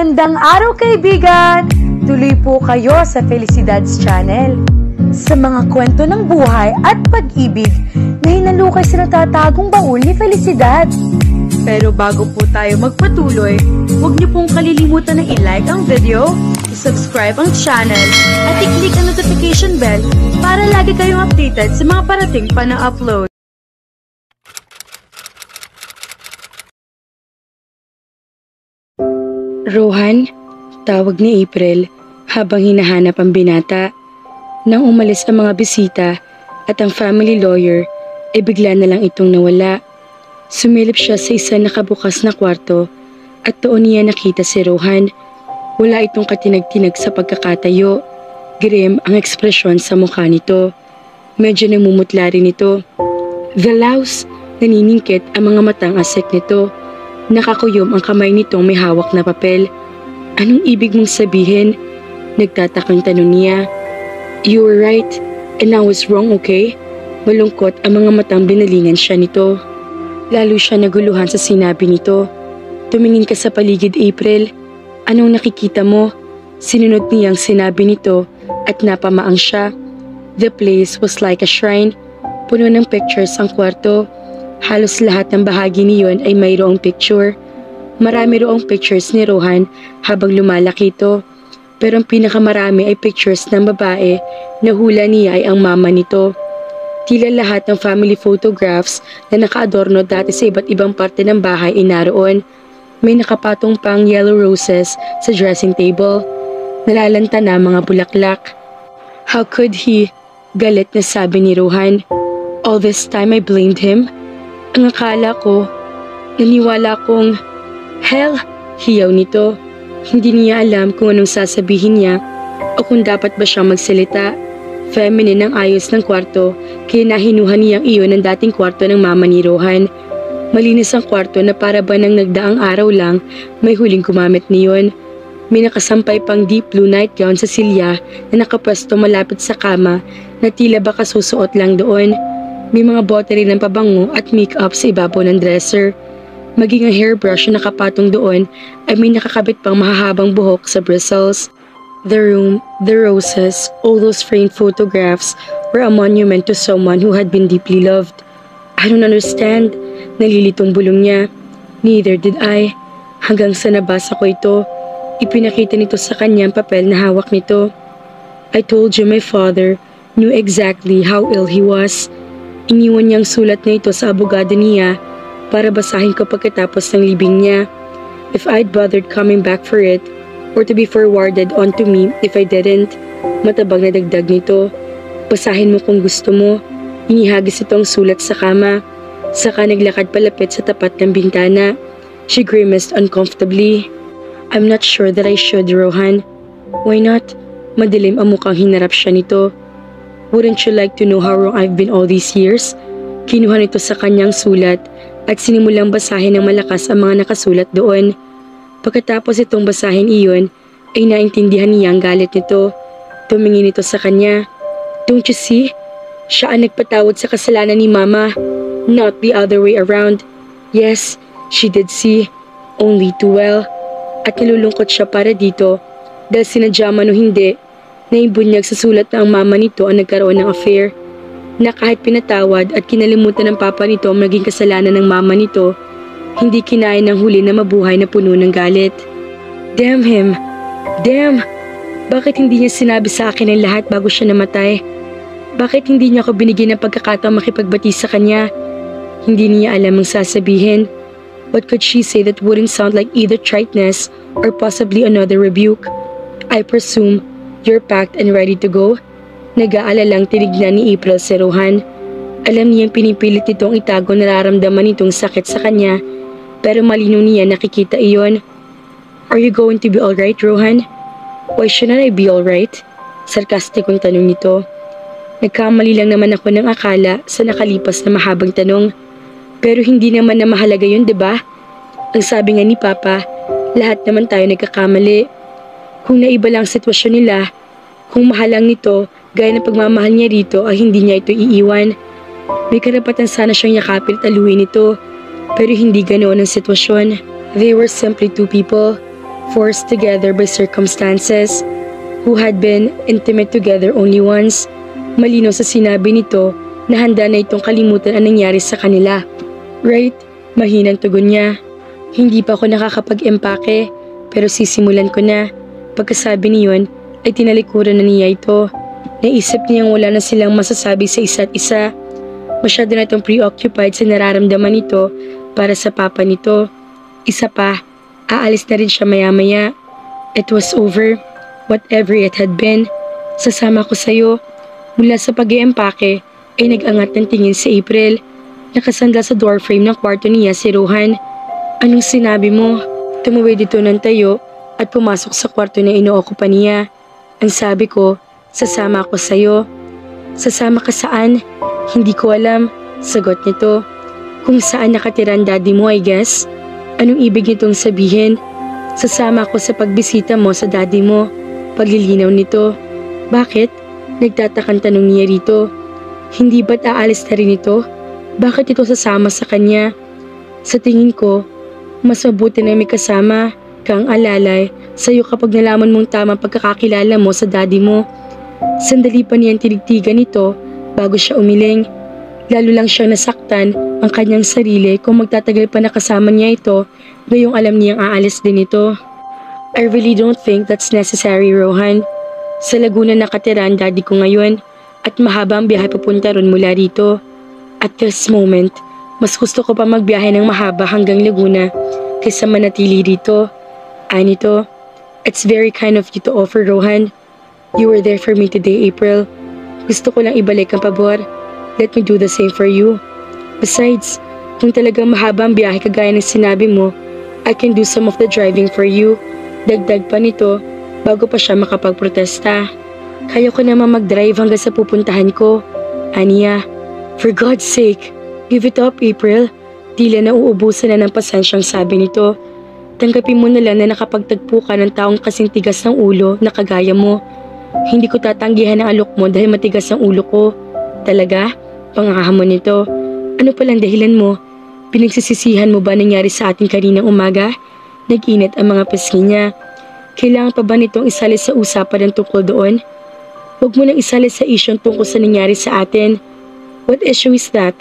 Magandang araw kaibigan! Tuloy po kayo sa Felicidad's Channel. Sa mga kwento ng buhay at pag-ibig na hinalukay sa natatagong baul ni Felicidad. Pero bago po tayo magpatuloy, huwag niyo pong kalilimutan na i-like ang video, i-subscribe ang channel, at i-click ang notification bell para lagi kayong updated sa mga parating pa na upload. Rohan, tawag ni April habang hinahanap ang binata. Nang umalis ang mga bisita at ang family lawyer, ay bigla na lang itong nawala. Sumilip siya sa isang nakabukas na kwarto at doon niya nakita si Rohan. Wala itong katinag-tinag sa pagkakatayo. Grim ang ekspresyon sa mukha nito. Medyo namumutla rin ito. The louse, naniningkit ang mga matang asek nito. Nakakuyom ang kamay nitong may hawak na papel. Anong ibig mong sabihin? Nagtatakang tanong niya. You were right, and I was wrong, okay? Malungkot ang mga matang binalingan siya nito. Lalo siya naguluhan sa sinabi nito. Tumingin ka sa paligid, April. Anong nakikita mo? Sinunod niyang sinabi nito at napamaang siya. The place was like a shrine. Puno ng pictures ang kwarto. Halos lahat ng bahagi niyon ay mayroong picture. Marami roong pictures ni Rohan habang lumalaki ito. Pero ang pinakamarami ay pictures ng babae na hula niya ay ang mama nito. Tila lahat ng family photographs na nakaadorno dati sa iba't ibang parte ng bahay ay naroon. May nakapatong pang yellow roses sa dressing table. Nalalanta na mga bulaklak. How could he? Galit na sabi ni Rohan. All this time I blamed him. Ang akala ko, naniwala kong, hell, hiyaw nito. Hindi niya alam kung anong sasabihin niya o kung dapat ba siyang magsalita. Feminine ang ayos ng kwarto, kaya nahinuhan niyang iyon ang dating kwarto ng mama ni Rohan. Malinis ang kwarto na para ba nang nagdaang araw lang, may huling gumamit niyon. May nakasampay pang deep blue nightgown sa silya na nakapwesto malapit sa kama na tila ba kasusuot lang doon. May mga bote rin ng pabango at make-up sa ibabaw ng dresser. Maging ang hairbrush na nakapatong doon ay may nakakabit pang mahahabang buhok sa bristles. The room, the roses, all those framed photographs were a monument to someone who had been deeply loved. I don't understand. Nalilitong bulong niya. Neither did I. Hanggang sa nabasa ko ito, ipinakita nito sa kanya ang papel na hawak nito. I told you my father knew exactly how ill he was. Iniwan niyang sulat na ito sa abogado niya para basahin ko pagkatapos ng libing niya. If I'd bothered coming back for it, or to be forwarded on to me if I didn't, matabang na dagdag nito. Basahin mo kung gusto mo. Inihagis itong sulat sa kama. Saka naglakad palapit sa tapat ng bintana. She grimaced uncomfortably. I'm not sure that I should, Rohan. Why not? Madilim ang mukhang hinarap siya nito. Wouldn't you like to know how wrong I've been all these years? Kinuha nito sa kanyang sulat at sinimulang basahin ng malakas ang mga nakasulat doon. Pagkatapos itong basahin iyon, ay naintindihan niya ang galit nito. Tumingin ito sa kanya. Don't you see? Siya ang nagpatawad sa kasalanan ni Mama, not the other way around. Yes, she did see. Only too well. At nalulungkot siya para dito dahil sinadya man o hindi, naibunyag sa sulat na ang mama nito ang nagkaroon ng affair, na kahit pinatawad at kinalimutan ng papa nito ang naging kasalanan ng mama nito, hindi kinain ng huli na mabuhay na puno ng galit. Damn him! Damn! Bakit hindi niya sinabi sa akin ang lahat bago siya namatay? Bakit hindi niya ako binigyan ng pagkakataong makipagbati sa kanya? Hindi niya alam ang sasabihin. What could she say that wouldn't sound like either triteness or possibly another rebuke? I presume you're packed and ready to go? Nag-aalalang tinignan ni April si Rohan. Alam niyang pinipilit nitong itago nararamdaman nitong sakit sa kanya, pero malinaw niya nakikita iyon. Are you going to be alright, Rohan? Why shouldn't I be alright? Sarkastikong tanong nito. Nagkamali lang naman ako ng akala sa nakalipas na mahabang tanong. Pero hindi naman na mahalaga yun, diba? Ang sabi nga ni Papa, lahat naman tayo nagkakamali. Kung naiba lang ang sitwasyon nila, kung mahal lang nito, gaya ng pagmamahal niya rito ay hindi niya ito iiwan. May karapatan sana siyang yakapin at aluin ito, pero hindi ganoon ang sitwasyon. They were simply two people. forced together by circumstances, who had been intimate together only once. Malinaw sa sinabi nito na handa na itong kalimutan ang nangyari sa kanila. Right? Mahinang tugon niya. Hindi pa ako nakakapag-empake, pero sisimulan ko na. Pagkasabi niyon, ay tinalikuran na niya ito. Naisip niyang wala na silang masasabi sa isa't isa. Masyado na itong preoccupied sa nararamdaman nito para sa papa nito. Isa pa, aalis na rin siya maya-maya. It was over. Whatever it had been. Sasama ko sa'yo. Mula sa pag-iempake ay nag-angat ng tingin si April. Nakasandal sa doorframe ng kwarto niya si Rohan. Anong sinabi mo? Tumawid dito ng tayo at pumasok sa kwarto na inookupa niya. Ang sabi ko, sasama ako sa'yo. Sasama ka saan? Hindi ko alam. Sagot nito. Kung saan nakatira ang daddy mo, I guess. Anong ibig nitong sabihin? Sasama ako sa pagbisita mo sa daddy mo. Paglilinaw nito. Bakit? Nagtatakang tanong niya rito. Hindi ba't aalis na rin ito? Bakit ito sasama sa kanya? Sa tingin ko, mas mabuti na may kasama kang alalay sa'yo kapag nalaman mong tamang pagkakakilala mo sa daddy mo. Sandali pa niyang tinigtigan ito bago siya umiling. Lalo lang siyang nasaktan ang kanyang sarili kung magtatagal pa nakasama niya ito ngayong alam niyang aalis din ito. I really don't think that's necessary, Rohan. Sa Laguna nakatira ang daddy ko ngayon at mahaba ang biyahe papunta ron mula rito. At this moment, mas gusto ko pa magbiyahe ng mahaba hanggang Laguna kaysa manatili rito. Anito, it's very kind of you to offer, Rohan. You were there for me today, April. Gusto ko lang ibalik ang pabor. Let me do the same for you. Besides, kung talagang mahaba ang biyahe kagaya ng sinabi mo, I can do some of the driving for you. Dagdag pa nito bago pa siya makapagprotesta. Kaya ko naman mag-drive hanggang sa pupuntahan ko. Aniya, for God's sake, give it up, April. Tila na uubusan na ng pasensyang sabi nito. Tanggapin mo na lang na nakapagtagpo ka ng taong kasing tigas ng ulo na kagaya mo. Hindi ko tatanggihan ang alok mo dahil matigas ang ulo ko. Talaga? Pangahamon nito. Ano palang dahilan mo? Pinagsisisihan mo ba nangyari sa atin kaninang umaga? Nag-init ang mga pisngi niya. Kailangan pa ba nitong isali sa usapan ng tungkol doon? Huwag mo nang isali sa isyong tungkol sa nangyari sa atin. What issue is that?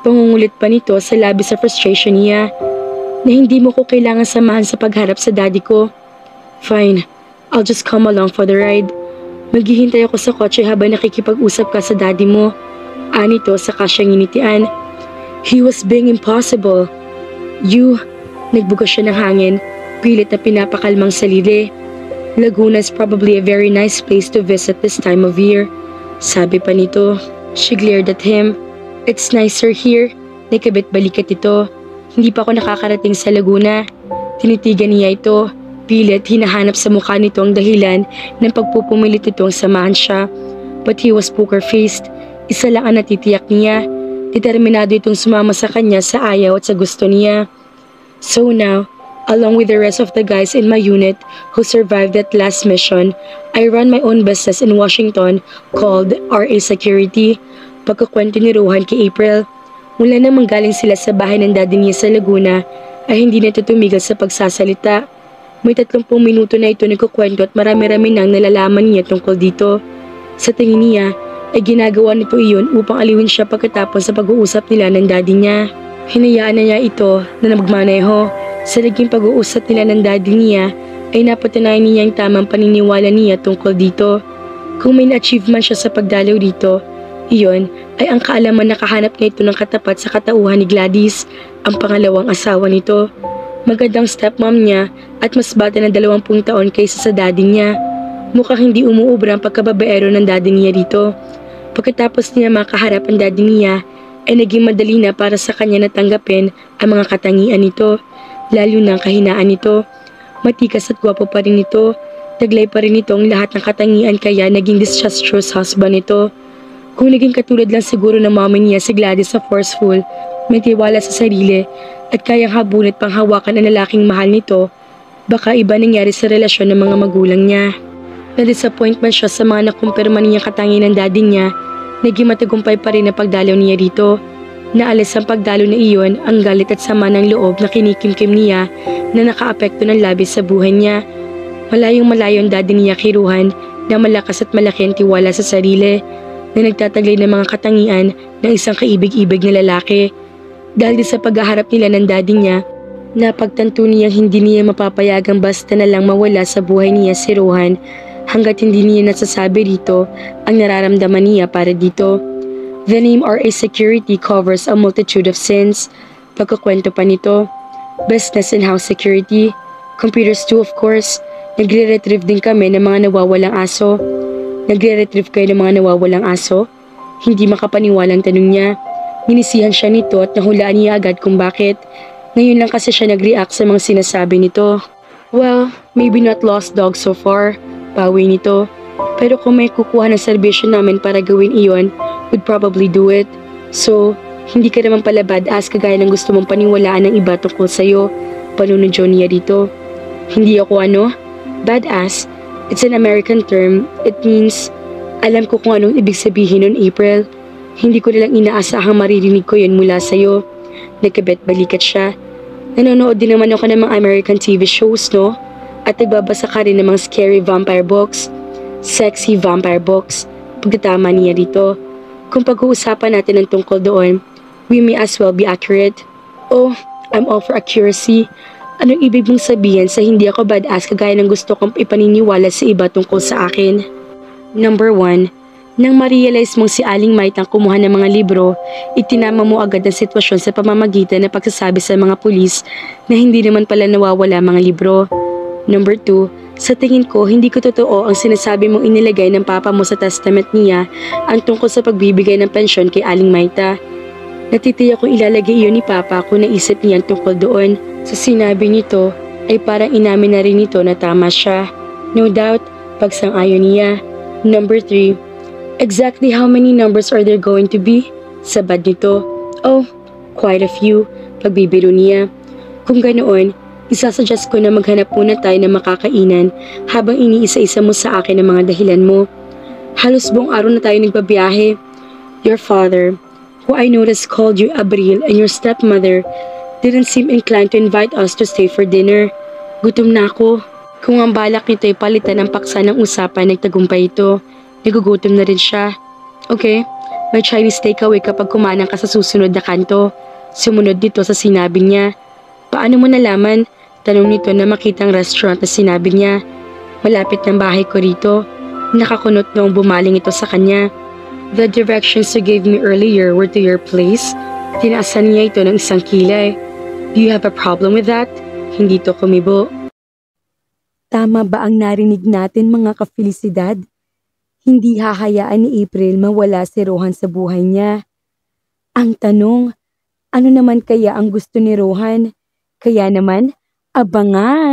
Pangungulit pa nito sa labis sa frustration niya. Na hindi mo ko kailangan samahan sa pagharap sa daddy ko. Fine, I'll just come along for the ride. Maghihintay ako sa kotse habang nakikipag-usap ka sa daddy mo. Anito saka siyang initian. He was being impossible. Nagbuga siya ng hangin, pilit na pinapakalmang salili. Laguna is probably a very nice place to visit this time of year. Sabi pa nito. She glared at him. It's nicer here. Nakabit-balikat ito. Hindi pa ako nakakarating sa Laguna. Tinitigan niya ito. Pilit hinahanap sa mukha nito ang dahilan ng pagpupumilit itong samahan siya. But he was poker-faced. Isa lang ang natitiyak niya. Determinado itong sumama sa kanya sa ayaw at sa gusto niya. So now, along with the rest of the guys in my unit who survived that last mission, I run my own business in Washington called RA Security. Pagkakwento ni Rohan kay April, mula nang manggaling sila sa bahay ng daddy niya sa Laguna, ay hindi na ito tumigil sa pagsasalita. May 30 minuto na ito nagkukwento at marami-rami nang nalalaman niya tungkol dito. Sa tingin niya, ay ginagawa nito iyon upang aliwin siya pagkatapos sa pag-uusap nila ng daddy niya. Hinayaan na niya ito na magmaneho. Sa naging pag-uusap nila ng daddy niya ay napatunayan niya ang tamang paniniwala niya tungkol dito. Kung may na-achievement siya sa pagdalaw dito, iyon ay ang kaalaman na kahanap niya ito ng katapat sa katauhan ni Gladys, ang pangalawang asawa nito. Magandang stepmom niya at mas bata na 20 taon kaysa sa daddy niya. Mukhang hindi umuubra ang pagkababaero ng daddy niya dito. Pagkatapos niya makaharap ang daddy niya, ay naging madali na para sa kanya natanggapin ang mga katangian nito, lalo na ang kahinaan nito. Matikas at gwapo pa rin ito, taglay pa rin ito ang lahat ng katangian kaya naging disastrous husband ito. Kung naging katulad lang siguro ng mama niya si Gladys sa forceful, may tiwala sa sarili at kayang habulin pang hawakan ang lalaking mahal nito, baka iba nangyari sa relasyon ng mga magulang niya. Na-disappoint man siya sa mga nakumpirma niya katangian ng daddy niya, naging matagumpay pa rin ang pagdalaw niya rito. Naalis ang pagdalo na iyon ang galit at sama ng loob na kinikimkim niya na nakaapekto ng labis sa buhay niya. Malayong malayo ang daddy niya kay Rohan na malakas at malaki ang tiwala sa sarili na nagtataglay ng mga katangian ng isang kaibig-ibig na lalaki. Dahil sa paghaharap nila ng daddy niya, napagtanto niyang hindi niya mapapayagang basta na lang mawala sa buhay niya si Rohan hanggat hindi niya nasasabi rito ang nararamdaman niya para dito. The name RA Security covers a multitude of sins. Pagkakwento pa nito, business and house security, computers too of course. Nagre-retrieve din kami ng mga nawawalang aso. Nagre-retrieve kayo ng mga nawawalang aso? Hindi makapaniwalang tanong niya. Ninisihan siya nito at nahulaan niya agad kung bakit. Ngayon lang kasi siya nag-react sa mga sinasabi nito. Well, maybe not lost dog so far. Pawi nito. Pero kung may kukuha ng serbisyo namin para gawin iyon, would probably do it. So, hindi ka naman pala badass kagaya ng gusto mong paniwalaan ng iba tungkol sa'yo. Panunodyo niya dito. Hindi ako badass. It's an American term. It means, alam ko kung anong ibig sabihin nun, April. Hindi ko nilang inaasahang maririnig ko yun mula sa'yo. Nagkabet-balikat siya. Nanonood din naman ako ng mga American TV shows, no? At nagbabasa ka rin ng mga scary vampire books. Sexy vampire books. Pagkatama niya dito. Kung pag-uusapan natin ang tungkol doon, we may as well be accurate. Oh, I'm all for accuracy. Anong ibig mong sabihin sa hindi ako badass kagaya ng gusto kong ipaniniwala sa iba tungkol sa akin? Number 1, nang ma-realize mong si Aling Might ang kumuha ng mga libro, itinama mo agad ang sitwasyon sa pamamagitan ng pagsasabi sa mga pulis na hindi naman pala nawawala mga libro. Number 2, sa tingin ko hindi ko totoo ang sinasabi mong inilagay ng papa mo sa testament niya ang tungkol sa pagbibigay ng pensyon kay Aling Maita. Natitiyak kung ilalagay iyon ni papa kung naisip niya tungkol doon. Sa sinabi nito ay parang inamin na rin nito na tama siya. No doubt, pagsang-ayon niya. Number 3, exactly how many numbers are there going to be? Sabad nito. Oh, quite a few. Pagbibiro niya. Kung ganoon, isasuggest ko na maghanap muna tayo ng makakainan habang iniisa-isa mo sa akin ang mga dahilan mo. Halos buong araw na tayo nagbabiyahe. Your father, who I noticed called you Abril, and your stepmother didn't seem inclined to invite us to stay for dinner. Gutom na ako. Kung ang balak nito ay palitan ang paksa ng usapan, nagtagumpay ito. Nagugutom na rin siya. Okay, may Chinese takeaway kapag kumanang ka sa susunod na kanto. Sumunod dito sa sinabi niya. Paano mo nalaman? Tanong nito na makita ang restaurant na sinabi niya. Malapit ng bahay ko rito. Nakakunot noong bumaling ito sa kanya. The directions you gave me earlier were to your place. Tinaasan niya ito ng isang kilay. Do you have a problem with that? Hindi to kumibo. Tama ba ang narinig natin mga ka-felicidad? Hindi hahayaan ni April mawala si Rohan sa buhay niya. Ang tanong, ano naman kaya ang gusto ni Rohan? Kaya naman, abangan!